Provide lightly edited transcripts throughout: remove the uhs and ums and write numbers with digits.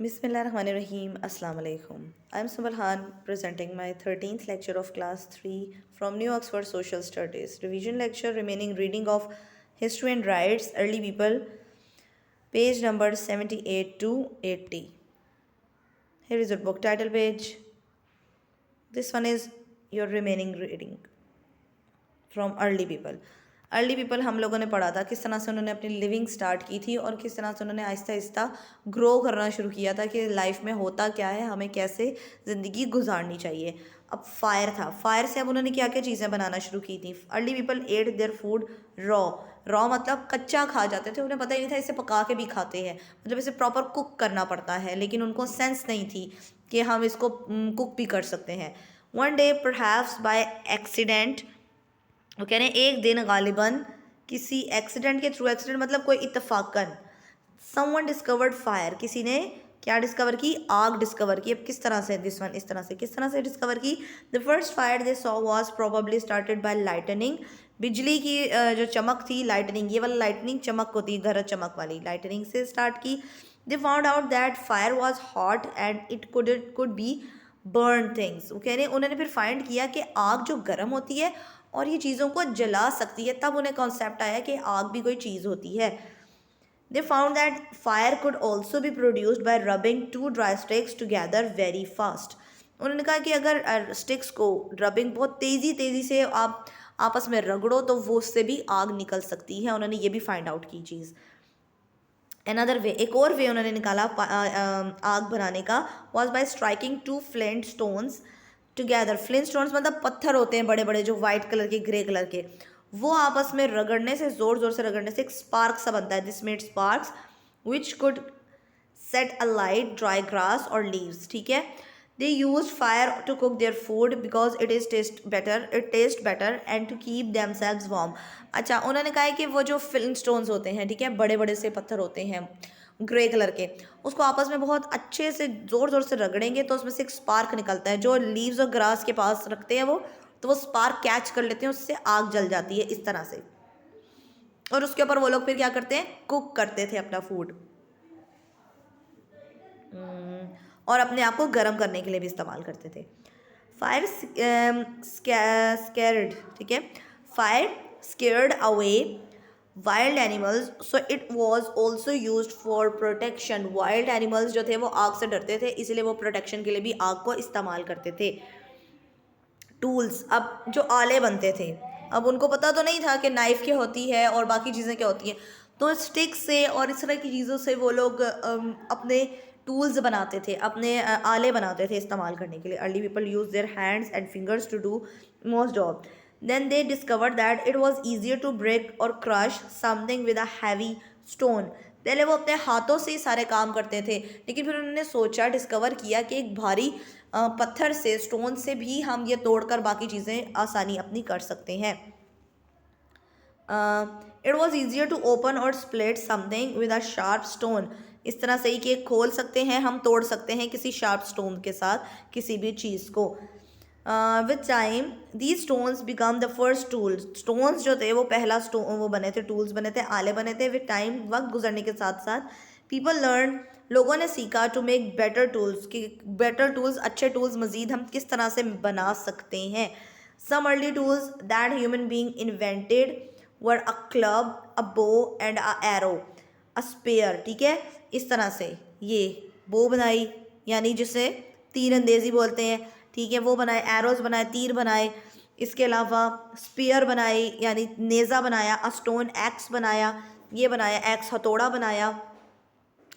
Bismillahirrahmanirrahim. Assalamu alaikum. I am Subhalhan presenting my 13th lecture of class 3 from New Oxford Social Studies. Revision lecture remaining reading of History and Rights, Early People, page number 78 to 80. Here is your book title page. This one is your remaining reading from early people. Early people हम लोगों ने पढ़ा था किस तरह से उन्होंने अपनी लिविंग स्टार्ट की थी और किस तरह से उन्होंने आहिस्ता आहिस्ता ग्रो करना शुरू किया था कि लाइफ में होता क्या है, हमें कैसे ज़िंदगी गुजारनी चाहिए। अब फायर था, फायर से अब उन्होंने क्या क्या चीज़ें बनाना शुरू की थी। Early people at their food raw. Raw मतलब कच्चा खा जाते थे, उन्हें पता ही नहीं था इसे पका के भी खाते हैं, मतलब इसे प्रॉपर कुक करना पड़ता है, लेकिन उनको सेंस नहीं थी कि हम इसको कुक भी कर सकते हैं। One day perhaps by accident, वो कह रहे हैं एक दिन गालिबन किसी एक्सीडेंट के थ्रू, एक्सीडेंट मतलब कोई इत्तफाकन, समवन डिस्कवर्ड फायर, किसी ने क्या डिस्कवर की, आग डिस्कवर की। अब किस तरह से, दिस वन इस तरह से, किस तरह से डिस्कवर की। The first fire they saw was probably started by lightning, बिजली की जो चमक थी, लाइटनिंग, ये वाला लाइटनिंग चमक होती है, गरज चमक वाली, लाइटनिंग से स्टार्ट की। They found out that fire was hot and it could be burn things. वो कह रहे हैं उन्होंने फिर फाइंड किया कि आग जो गर्म होती है और ये चीज़ों को जला सकती है, तब उन्हें कॉन्सेप्ट आया कि आग भी कोई चीज़ होती है। They found that fire could also be produced by rubbing two dry sticks together very fast. उन्होंने कहा कि अगर स्टिक्स को रबिंग बहुत तेज़ी से आप आपस में रगड़ो तो वो उससे भी आग निकल सकती है। उन्होंने ये भी फाइंड आउट की चीज़। अनदर वे, एक और वे उन्होंने निकाला आग बनाने का, was by striking two flint stones together. Flint stones मतलब पत्थर होते हैं बड़े बड़े जो वाइट कलर के, ग्रे कलर के, वो आपस में रगड़ने से, ज़ोर ज़ोर से रगड़ने से एक स्पार्क सा बनता है। This made sparks which could set a light dry grass और लीव्स। ठीक है, they use fire to cook their food because it taste better and to keep themselves warm. अच्छा, उन्होंने कहा है कि वो जो फिल्म स्टोन्स होते हैं, ठीक है, बड़े बड़े से पत्थर होते हैं ग्रे कलर के, उसको आपस में बहुत अच्छे से ज़ोर ज़ोर से रगड़ेंगे तो उसमें से एक स्पार्क निकलता है। जो लीव्स और ग्रास के पास रखते हैं वो, तो वो स्पार्क कैच कर लेते हैं, उससे आग जल जाती है इस तरह से, और उसके ऊपर वो लोग फिर क्या करते हैं, कुक करते थे अपना फूड, और अपने आप को गर्म करने के लिए भी इस्तेमाल करते थे। फायर स्कैर्ड, ठीक है, fire scared away wild animals, so it was also use for protection. Wild animals जो थे वो आग से डरते थे, इसलिए वो प्रोटेक्शन के लिए भी आग को इस्तेमाल करते थे। टूल्स, अब जो आले बनते थे, अब उनको पता तो नहीं था कि नाइफ क्या होती है और बाकी चीज़ें क्या होती हैं, तो स्टिक से और इस तरह की चीज़ों से वो लोग अपने टूल्स बनाते थे, अपने आले बनाते थे इस्तेमाल करने के लिए। Early people use their hands and fingers to do most job. Then they discovered that it was easier to break और crush something with a heavy stone. पहले वो अपने हाथों से ही सारे काम करते थे, लेकिन फिर उन्होंने सोचा, डिस्कवर किया कि एक भारी पत्थर से, स्टोन से भी हम ये तोड़कर बाकी चीज़ें आसानी अपनी कर सकते हैं। It was easier to open और split something with a sharp stone. इस तरह से ही कि खोल सकते हैं, हम तोड़ सकते हैं किसी शार्प स्टोन के साथ किसी भी चीज़ को। With time these stones become the first tool. Stones जो थे वो पहला स्टोन वो बने थे, टूल्स बने थे, आले बने थे। विद टाइम, वक्त गुजरने के साथ साथ, पीपल लर्न, लोगों ने सीखा, टू मेक बेटर टूल्स, कि बेटर टूल्स, अच्छे टूल्स मज़ीद हम किस तरह से बना सकते हैं। Some early tools that human being invented were a club, a bow and a arrow, a spear. ठीक है, इस तरह से ये बो बनाई, यानी जिसे तीर अंदेजी बोलते हैं, ठीक है, वो बनाए, एरोज बनाए, तीर बनाए, इसके अलावा स्पीयर बनाई यानी नेज़ा बनाया, अ स्टोन एक्स बनाया, ये बनाया, एक्स हथौड़ा बनाया,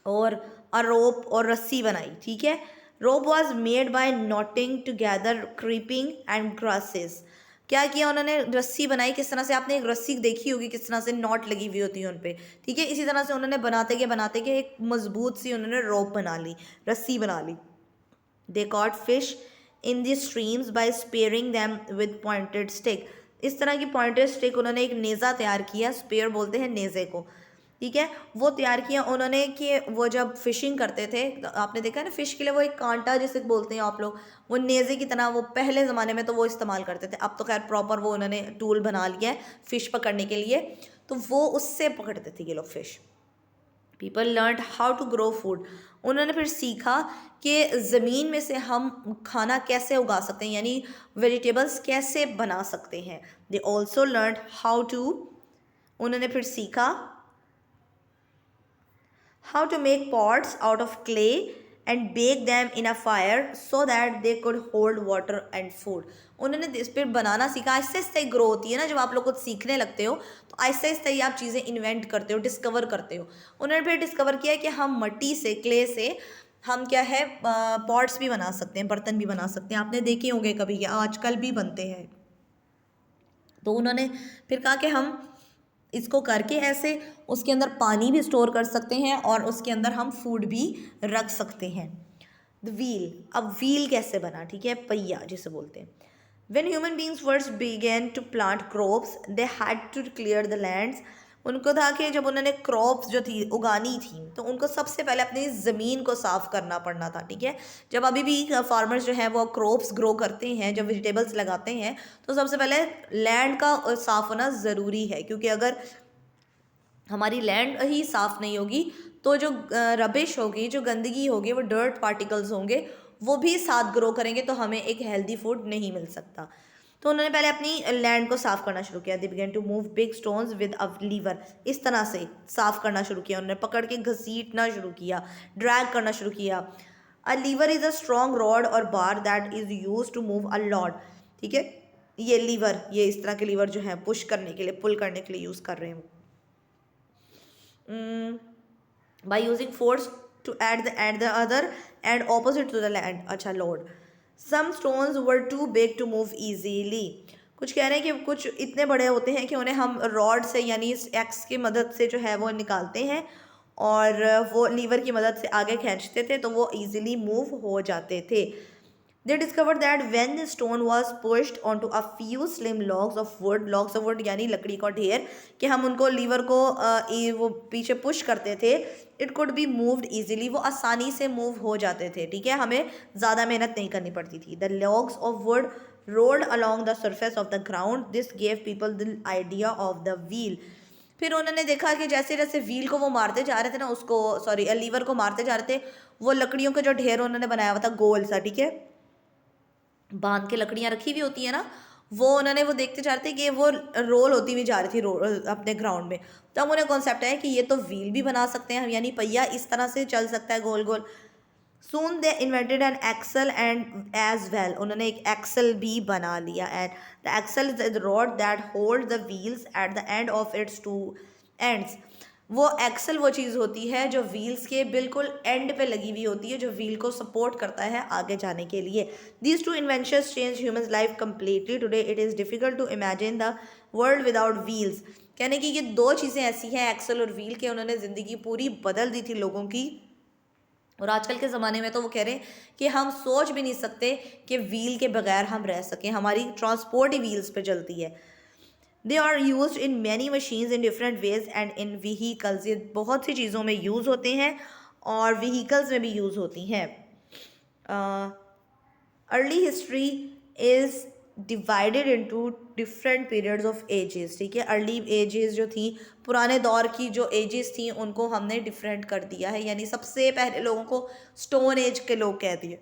और अ रोप, और रस्सी बनाई। ठीक है, rope was made by knotting together creeping and grasses. क्या किया उन्होंने, रस्सी बनाई। किस तरह से, आपने एक रस्सी देखी होगी किस तरह से नॉट लगी हुई होती है उन पर, ठीक है, इसी तरह से उन्होंने बनाते के एक मजबूत सी उन्होंने रोप बना ली, रस्सी बना ली। They caught fish in the streams by spearing them with pointed stick. इस तरह की पॉइंटेड स्टिक उन्होंने एक नेज़ा तैयार किया, स्पेयर बोलते हैं नेज़े को, ठीक है, वो तैयार किया उन्होंने कि वो जब फिशिंग करते थे, तो आपने देखा है ना, फिश के लिए वो एक कांटा जिसे बोलते हैं आप लोग, वो नेज़े की तरह, वो पहले ज़माने में तो वो इस्तेमाल करते थे, अब तो खैर प्रॉपर वो उन्होंने टूल बना लिया है फ़िश पकड़ने के लिए, तो वो उससे पकड़ते थे ये लोग fish. People learn how to grow food, उन्होंने फिर सीखा कि ज़मीन में से हम खाना कैसे उगा सकते हैं, यानी वेजिटेबल्स कैसे बना सकते हैं। They also learn how to, उन्होंने फिर सीखा how to make pots out of clay and bake them in a fire so that they could hold water and food। उन्होंने इस पर बनाना सीखा। आहिस्ते आहिस्ते ग्रो होती है ना, जब आप लोग कुछ सीखने लगते हो तो आहिस्ते आहिस्ते ही आप चीज़ें इन्वेंट करते हो, डिस्कवर करते हो। उन्होंने फिर डिस्कवर किया कि हम मट्टी से, क्ले से हम क्या है पॉट्स भी बना सकते हैं, बर्तन भी बना सकते हैं। आपने देखे होंगे कभी, या आजकल भी बनते हैं। तो उन्होंने फिर कहा कि हम इसको करके ऐसे उसके अंदर पानी भी स्टोर कर सकते हैं और उसके अंदर हम फूड भी रख सकते हैं। द व्हील, अब व्हील कैसे बना, ठीक है, पहिया जिसे बोलते हैं। When human beings first began to plant crops, they had to clear the lands। उनको था कि जब उन्होंने क्रॉप्स जो थी उगानी थी तो उनको सबसे पहले अपनी ज़मीन को साफ़ करना पड़ना था, ठीक है। जब अभी भी फार्मर्स जो हैं वो क्रॉप्स ग्रो करते हैं, जब वेजिटेबल्स लगाते हैं, तो सबसे पहले लैंड का साफ़ होना ज़रूरी है, क्योंकि अगर हमारी लैंड ही साफ़ नहीं होगी तो जो रबिश होगी, जो गंदगी होगी, वो डर्ट पार्टिकल्स होंगे, वो भी साथ ग्रो करेंगे, तो हमें एक हेल्दी फूड नहीं मिल सकता। तो उन्होंने पहले अपनी लैंड को साफ़ करना शुरू किया। They began to move big stones with a lever, इस तरह से साफ़ करना शुरू किया। उन्होंने पकड़ के घसीटना शुरू किया, ड्रैग करना शुरू किया। A lever is a strong rod और bar that is use to move a load, ठीक है। ये लीवर, ये इस तरह के लीवर जो है पुश करने के लिए, पुल करने के लिए यूज़ कर रहे हैं। by using force to add the other and opposite to the land, अच्छा load. some stones were too big to move easily, कुछ कह रहे हैं कि कुछ इतने बड़े होते हैं कि उन्हें हम रॉड से यानी इस एक्स की मदद से जो है वो निकालते हैं और वो लीवर की मदद से आगे खींचते थे तो वो इजीली मूव हो जाते थे। They discovered that when the stone was pushed onto a few slim logs of wood यानी लकड़ी का ढेर, कि हम उनको लीवर को वो पीछे पुश करते थे, it could be moved easily, वो आसानी से मूव हो जाते थे, ठीक है, हमें ज़्यादा मेहनत नहीं करनी पड़ती थी। The logs of would rolled along the surface of the ground, this gave people the idea of the wheel. फिर उन्होंने देखा कि जैसे जैसे व्हील को वो मारते जा रहे थे ना, उसको सॉरी लीवर को मारते जा रहे थे, वो लकड़ियों का जो ढेर उन्होंने बनाया हुआ था गोल सा, ठीक है, बांध के लकड़ियाँ रखी हुई होती है ना, वो उन्होंने वो देखते जा रहे थे कि वो रोल होती हुई जा रही थी अपने ग्राउंड में। तब उन्हें कॉन्सेप्ट आया कि ये तो व्हील भी बना सकते हैं हम, यानी पहिया इस तरह से चल सकता है गोल गोल। Soon they invented an axle and as well, उन्होंने एक एक्सल भी बना लिया। And the axle is the rod that hold the wheels at the end of its two ends. वो एक्सल वो चीज़ होती है जो व्हील्स के बिल्कुल एंड पे लगी हुई होती है, जो व्हील को सपोर्ट करता है आगे जाने के लिए। These two inventions change human life completely. Today it is difficult to imagine the world without wheels. कहने की ये दो चीज़ें ऐसी हैं, एक्सल और व्हील, के उन्होंने ज़िंदगी पूरी बदल दी थी लोगों की। और आजकल के ज़माने में तो वो कह रहे हैं कि हम सोच भी नहीं सकते कि व्हील के बगैर हम रह सकें, हमारी ट्रांसपोर्ट ही व्हील्स पे चलती है। They are use in many machines in different ways and in vehicles, ये बहुत सी चीज़ों में यूज़ होते हैं और व्हीकल्स में भी यूज़ होती हैं। Early history is divided into different periods of ages, ठीक है। अर्ली एजेस जो थी, पुराने दौर की जो एजेस थी, उनको हमने डिफरेंट कर दिया है, यानी सबसे पहले लोगों को स्टोन एज के लोग कह दिए।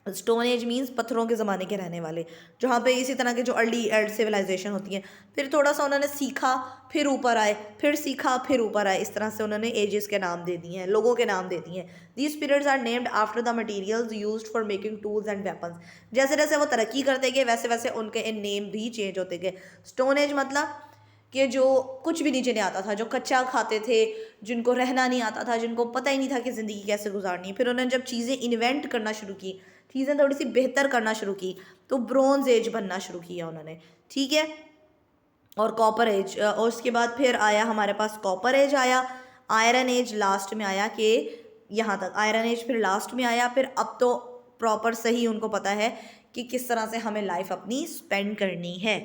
स्टोन एज मीन्स पत्थरों के ज़माने के रहने वाले, जहाँ पे इसी तरह के जो अर्ली सिविलाइजेशन होती हैं। फिर थोड़ा सा उन्होंने सीखा, फिर ऊपर आए, फिर सीखा, फिर ऊपर आए, इस तरह से उन्होंने एजेस के नाम दे दिए हैं, लोगों के नाम दे दिए हैं। These periods are named after the materials used for making tools and weapons. जैसे जैसे वो तरक्की करते गए वैसे वैसे उनके नेम भी चेंज होते गए। स्टोन एज मतलब कि जो कुछ भी नीचे नहीं आता था, जो कच्चा खाते थे, जिनको रहना नहीं आता था, जिनको पता ही नहीं था कि ज़िंदगी कैसे गुजारनी है। फिर उन्होंने जब चीज़ें इन्वेंट करना शुरू की, चीज़ें थोड़ी सी बेहतर करना शुरू की, तो ब्रोंज एज बनना शुरू किया उन्होंने, ठीक है। और कॉपर एज, और उसके बाद फिर आया हमारे पास कॉपर एज आया, आयरन एज लास्ट में आया, कि यहाँ तक आयरन एज फिर लास्ट में आया। फिर अब तो प्रॉपर सही उनको पता है कि किस तरह से हमें लाइफ अपनी स्पेंड करनी है।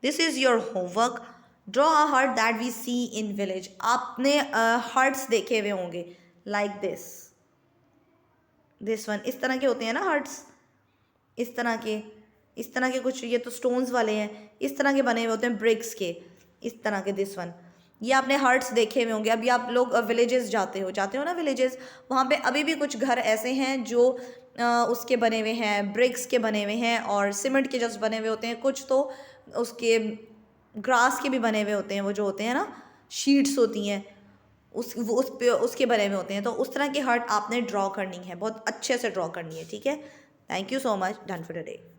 This is your homework, draw a hut that we see in village. आपने हर्ट्स देखे हुए होंगे, लाइक दिस वन, इस तरह के होते हैं ना हर्ट्स, इस तरह के कुछ, ये तो स्टोन्स वाले हैं, इस तरह के बने हुए होते हैं ब्रिक्स के। इस तरह के, दिस वन। ये आपने हर्ट्स देखे हुए होंगे। अभी आप लोग विलेजेस जाते हो ना विलेजेस, वहाँ पे अभी भी कुछ घर ऐसे हैं जो उसके बने हुए हैं, ब्रिक्स के बने हुए हैं और सीमेंट के जस्ट बने हुए होते हैं, कुछ तो उसके ग्रास के भी बने हुए होते हैं, वो जो होते हैं ना शीट्स होती हैं उस पे उसके बने हुए होते हैं। तो उस तरह की हर्ट आपने ड्रॉ करनी है, बहुत अच्छे से ड्रॉ करनी है, ठीक है। Thank you so much, done for today.